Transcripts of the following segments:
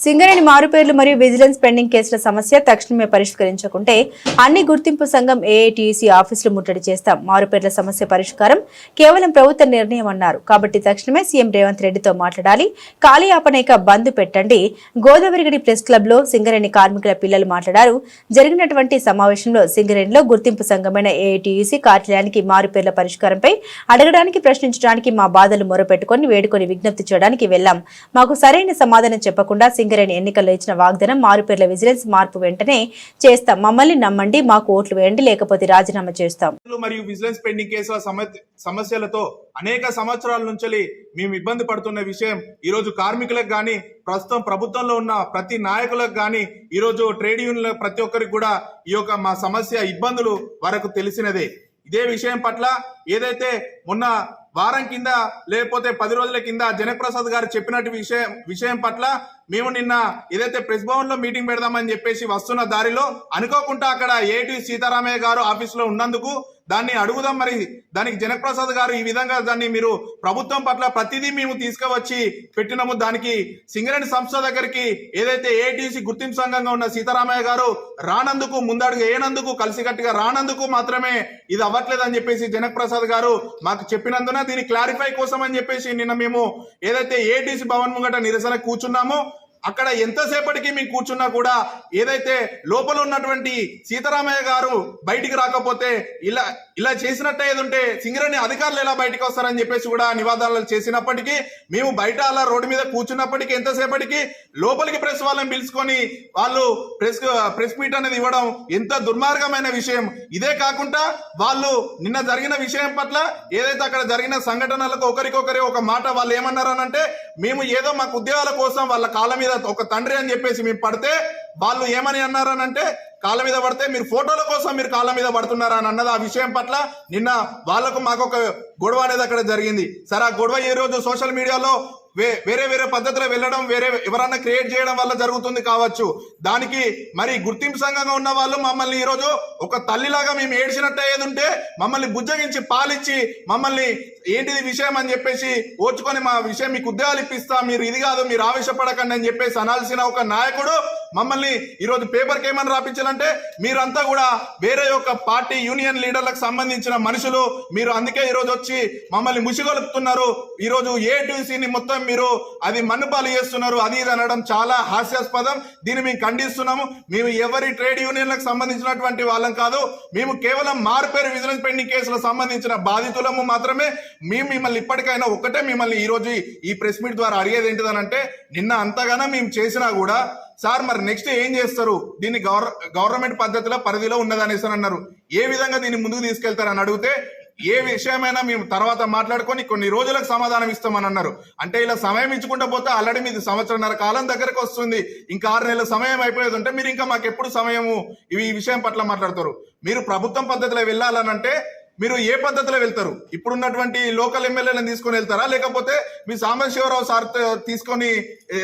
సింగరేణి మారుపేర్లు మరియు vigilance pending కేసుల సమస్య తక్షణమే పరిష్కరించకుంటే అన్ని గుర్తింపు సంఘం ఏఐటీయూసీ ఆఫీసులు ముట్టడి చేస్తాం. మారుపేర్ల సమస్య పరిష్కారం కేవలం ప్రభుత్వ నిర్ణయం అన్నారు. కాబట్టి తక్షణమే సీఎం రేవంత్ రెడ్డితో మాట్లాడాలి. కాలయాపనేక బంద్ పెట్టండి. గోదావరిగడి ప్రెస్ క్లబ్ లో సింగరేణి కార్మికుల పిల్లలు మాట్లాడారు. జరిగినటువంటి సమావేశంలో సింగరేణిలో గుర్తింపు సంఘమైన ఏఐటీయూసీ కార్యాలయానికి మారుపేర్ల పరిష్కారంపై అడగడానికి, ప్రశ్నించడానికి, మా బాధలు మొరపెట్టుకుని వేడుకొని విజ్ఞప్తి చేయడానికి వెళ్లాం. మాకు సరైన సమాధానం చెప్పకుండా సింగరేణి ఎన్నికల్లో ఇచ్చిన వాగ్దానం మారుపేర్ల విజిలెన్స్ మార్పు వెంటనే చేస్తాం. మమ్మల్ని నమ్మండి, మాకు ఓట్లు వేయండి, లేకపోతే రాజీనామా చేస్తాం. మరియు విజిలెన్స్ పెండింగ్ కేసుల సమస్యలతో అనేక సంవత్సరాల నుంచి మేము ఇబ్బంది పడుతున్న విషయం ఈ రోజు కార్మికులకు గాని, ప్రస్తుతం ప్రభుత్వంలో ఉన్న ప్రతి నాయకులకు గాని, ఈ రోజు ట్రేడ్ యూనియన్ల ప్రతి ఒక్కరికి కూడా ఈ యొక్క మా సమస్య ఇబ్బందులు వరకు తెలిసినదే. ఇదే విషయం పట్ల ఏదైతే మొన్న వారం కింద లేకపోతే 10 రోజుల కింద జనప్రసాద్ గారు చెప్పినట్టు విషయం పట్ల మేము నిన్న ఏదైతే ప్రెస్ భవన్ లో మీటింగ్ పెడదామని చెప్పేసి వస్తున్న దారిలో అనుకోకుండా అక్కడ ఏటి సీతారామయ్య గారు ఆఫీసులో ఉన్నందుకు దాన్ని అడుగుదాం. మరి దానికి జనప్రసాద్ గారు ఈ విధంగా దాన్ని మీరు ప్రభుత్వం పట్ల ప్రతిదీ మేము తీసుకువచ్చి పెట్టినాము, దానికి సింగరేణి సంస్థ దగ్గరికి ఏదైతే ఏఐటీసీ గుర్తింపు సంఘంగా ఉన్న సీతారామయ్య గారు రానందుకు, ముందడుగు వేయనందుకు, కలిసికట్టుగా రానందుకు మాత్రమే ఇది అవ్వట్లేదని చెప్పేసి జనప్రసాద్ గారు మాకు చెప్పినందున దీని క్లారిఫై కోసం అని చెప్పేసి నిన్న మేము ఏదైతే ఏఐటీసీ భవన్ ముంగట నిరసన కూర్చున్నామో అక్కడ ఎంతసేపటికి మేము కూర్చున్నా కూడా ఏదైతే లోపల ఉన్నటువంటి సీతారామయ్య గారు బయటికి రాకపోతే ఇలా చేసినట్టు ఏదంటే సింగరేణి అధికారులు ఎలా బయటకు వస్తారని చెప్పేసి కూడా నివాదాలు చేసినప్పటికీ మేము బయట అలా రోడ్డు మీద కూర్చున్నప్పటికీ ఎంతసేపటికి లోపలికి ప్రెస్ వాళ్ళని పిలుచుకొని వాళ్ళు ప్రెస్ మీట్ అనేది ఇవ్వడం ఎంత దుర్మార్గమైన విషయం. ఇదే కాకుండా వాళ్ళు నిన్న జరిగిన విషయం పట్ల ఏదైతే అక్కడ జరిగిన సంఘటనలకు ఒకరికొకరి ఒక మాట వాళ్ళు ఏమన్నారనంటే, మేము ఏదో మాకు ఉద్యోగాల కోసం వాళ్ళ కాళ్ళ మీద ఒక తండ్రి అని చెప్పేసి మేము పడితే వాళ్ళు ఏమని అన్నారనంటే, కాళ్ళ మీద పడితే మీరు ఫోటోల కోసం మీరు కాళ్ళ మీద పడుతున్నారా అని అన్నది. ఆ విషయం పట్ల నిన్న వాళ్ళకు మాకు ఒక గొడవ అనేది అక్కడ జరిగింది. సరే, ఆ గొడవ ఈ రోజు సోషల్ మీడియాలో వేరే పద్ధతిలో వెళ్ళడం, వేరే ఎవరన్నా క్రియేట్ చేయడం వల్ల జరుగుతుంది కావచ్చు. దానికి మరి గుర్తింపు సంఘంగా ఉన్న వాళ్ళు మమ్మల్ని ఈ రోజు ఒక తల్లిలాగా మేము ఏడ్చినట్టు అయ్యేది ఉంటే మమ్మల్ని బుజ్జగించి పాలిచ్చి మమ్మల్ని ఏంటిది విషయం అని చెప్పేసి ఓర్చుకొని మా విషయం మీకు ఉద్యోగాలు ఇప్పిస్తా, మీరు ఇది కాదు, మీరు ఆవేశపడకండి అని చెప్పేసి అనాల్సిన ఒక నాయకుడు మమ్మల్ని ఈరోజు పేపర్కి ఏమని రాపించాలంటే, మీరంతా కూడా వేరే యొక్క పార్టీ యూనియన్ లీడర్లకు సంబంధించిన మనుషులు, మీరు అందుకే ఈరోజు వచ్చి మమ్మల్ని ముసిగొలుపుతున్నారు, ఈరోజు ఏఐటీయూసీని మొత్తం మీరు అది మన్నుపాలు చేస్తున్నారు, అది ఇది అనడం చాలా హాస్యాస్పదం. దీన్ని మేము ఖండిస్తున్నాము. మేము ఎవరి ట్రేడ్ యూనియన్లకు సంబంధించినటువంటి వాళ్ళం కాదు, మేము కేవలం మారుపేరు విజిలెన్స్ పెండింగ్ కేసులకు సంబంధించిన బాధితులము మాత్రమే. మేము మిమ్మల్ని ఇప్పటికైనా ఒకటే మిమ్మల్ని ఈ రోజు ఈ ప్రెస్ మీట్ ద్వారా అడిగేది ఏంటిదనంటే, నిన్న అంతగానో మేము చేసినా కూడా సార్ మరి నెక్స్ట్ ఏం చేస్తారు, దీన్ని గవర్నమెంట్ పద్ధతిలో పరిధిలో ఉన్నదనేసి అన్నారు. ఏ విధంగా దీన్ని ముందుకు తీసుకెళ్తారని అడిగితే, ఏ విషయమైనా మేము తర్వాత మాట్లాడుకొని కొన్ని రోజులకు సమాధానం ఇస్తామని అన్నారు. అంటే ఇలా సమయం ఇచ్చుకుంటూ పోతే ఆల్రెడీ మీది 1.5 సంవత్సరాల కాలం దగ్గరకు వస్తుంది, ఇంకా 6 నెలల సమయం అయిపోయేది ఉంటే మీరు ఇంకా మాకు ఎప్పుడు సమయము ఈ విషయం పట్ల మాట్లాడతారు? మీరు ప్రభుత్వం పద్ధతిలో వెళ్ళాలనంటే మీరు ఏ పద్ధతిలో వెళ్తారు? ఇప్పుడున్నటువంటి లోకల్ ఎమ్మెల్యేలను తీసుకొని వెళ్తారా, లేకపోతే మీ సాంబశివరావు సార్ తీసుకొని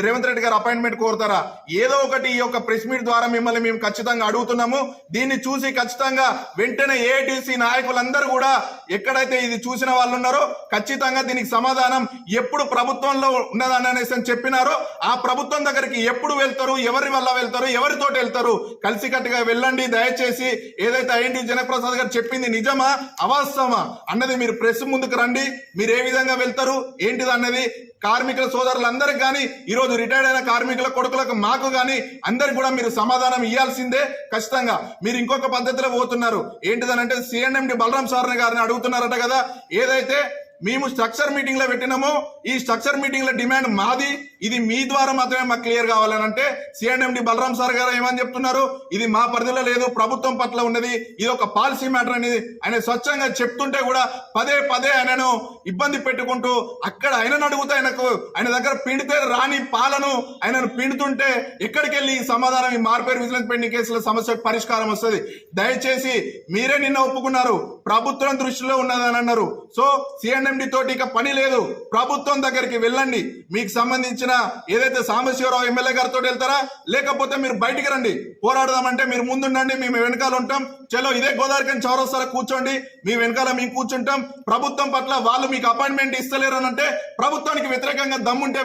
రేవంత్ రెడ్డి గారు అపాయింట్మెంట్ కోరుతారా? ఏదో ఒకటి ఈ యొక్క ప్రెస్ మీట్ ద్వారా మిమ్మల్ని మేము ఖచ్చితంగా అడుగుతున్నాము. దీన్ని చూసి ఖచ్చితంగా వెంటనే ఏఐటీసీ నాయకులందరూ కూడా ఎక్కడైతే ఇది చూసిన వాళ్ళు ఉన్నారో ఖచ్చితంగా దీనికి సమాధానం ఎప్పుడు ప్రభుత్వంలో ఉన్నదని అనేసి చెప్పినారో ఆ ప్రభుత్వం దగ్గరికి ఎప్పుడు వెళ్తారు, ఎవరి వల్ల వెళ్తారు, ఎవరితోటి వెళ్తారు, కలిసికట్టుగా వెళ్ళండి. దయచేసి ఏదైతే ఐఎన్టీ జనప్రసాద్ గారు చెప్పింది నిజమా అవాస్తవమా అన్నది మీరు ప్రెస్ ముందుకు రండి. మీరు ఏ విధంగా వెళ్తారు ఏంటిది అన్నది కార్మికుల సోదరులందరికి కానీ, ఈ రోజు రిటైర్డ్ అయిన కార్మికుల కొడుకులకు, మాకు కానీ అందరికి కూడా మీరు సమాధానం ఇవ్వాల్సిందే ఖచ్చితంగా. మీరు ఇంకొక పద్ధతిలో పోతున్నారు. ఏంటిదనంటే సిఎన్ఎండి బలరాం సార్ గారిని అడుగుతున్నారట కదా, ఏదైతే మేము స్ట్రక్చర్ మీటింగ్ లో పెట్టినామో ఈ స్ట్రక్చర్ మీటింగ్ లో డిమాండ్ మాది, ఇది మీ ద్వారా మాత్రమే మాకు క్లియర్ కావాలని అంటే సిఎన్ఎండి బలరాం సార్ గారు ఏమని చెప్తున్నారు, ఇది మా పరిధిలో లేదు, ప్రభుత్వం పట్ల ఉన్నది, ఇది ఒక పాలసీ మ్యాటర్ అనేది ఆయన స్వచ్ఛంగా చెప్తుంటే కూడా పదే ఆయనను ఇబ్బంది పెట్టుకుంటూ అక్కడ ఆయనను అడుగుతే ఆయన దగ్గర పిండితే రాని పాలను ఆయనను పిండుతుంటే ఎక్కడికి వెళ్ళి ఈ సమాధానం, ఈ మార్పేరు విజిలెన్స్ పెండింగ్ కేసుల సమస్యకు పరిష్కారం వస్తుంది? దయచేసి మీరే నిన్న ఒప్పుకున్నారు ప్రభుత్వం దృష్టిలో ఉన్నదని అన్నారు. సో సిఎన్ఎండి తోటి ఇక పని లేదు, ప్రభుత్వం దగ్గరికి వెళ్ళండి, మీకు సంబంధించిన ఏదైతే సాంబశివరావు ఎమ్మెల్యే గారితో వెళ్తారా, లేకపోతే మీరు బయటికి రండి, పోరాడదామంటే మీరు ముందుండండి, మేము వెనకాల ఉంటాం. చలో ఇదే గోదావరి చౌరస్తాలో కూర్చోండి, మీ వెనకాల మేము కూర్చుంటాం. ప్రభుత్వం పట్ల వాళ్ళు మీకు అపాయింట్మెంట్ ఇస్తలేరు అని అంటే ప్రభుత్వానికి వ్యతిరేకంగా దమ్ముంటే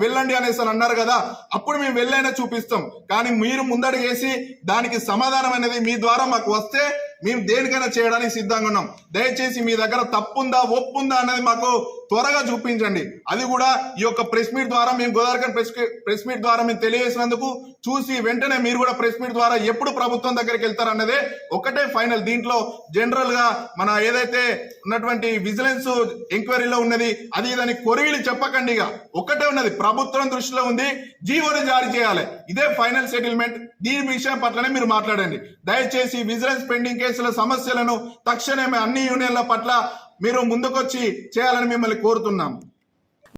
వెళ్ళండి అనేసి అన్నారు కదా, అప్పుడు మేము వెళ్ళైనా చూపిస్తాం. కానీ మీరు ముందడుగు వేసి దానికి సమాధానం అనేది మీ ద్వారా మాకు వస్తే మేము దేనికైనా చేయడానికి సిద్ధంగా ఉన్నాం. దయచేసి మీ దగ్గర తప్పుందా ఒప్పుందా అనేది మాకు త్వరగా చూపించండి. అది కూడా ఈ యొక్క ప్రెస్ మీట్ ద్వారా మేము గోదావరి ప్రెస్ మీట్ ద్వారా మేము తెలియజేసినందుకు చూసి వెంటనే మీరు కూడా ప్రెస్ మీట్ ద్వారా ఎప్పుడు ప్రభుత్వం దగ్గరికి వెళ్తారన్నదే ఒకటే ఫైనల్. దీంట్లో జనరల్ గా మన ఏదైతే ఉన్నటువంటి విజిలెన్స్ ఎంక్వైరీలో ఉన్నది అది దాని కొరివిలు చెప్పకండి. ఒకటే ఉన్నది, ప్రభుత్వం దృష్టిలో ఉంది, జీవోని జారీ చేయాలి, ఇదే ఫైనల్ సెటిల్మెంట్. దీని విషయం పట్లనే మీరు మాట్లాడండి. దయచేసి విజిలెన్స్ పెండింగ్ కేసుల సమస్యలను తక్షణమే అన్ని యూనియన్ల పట్ల మీరు ముందుకొచ్చి చేయాలని మిమ్మల్ని కోరుతున్నాం.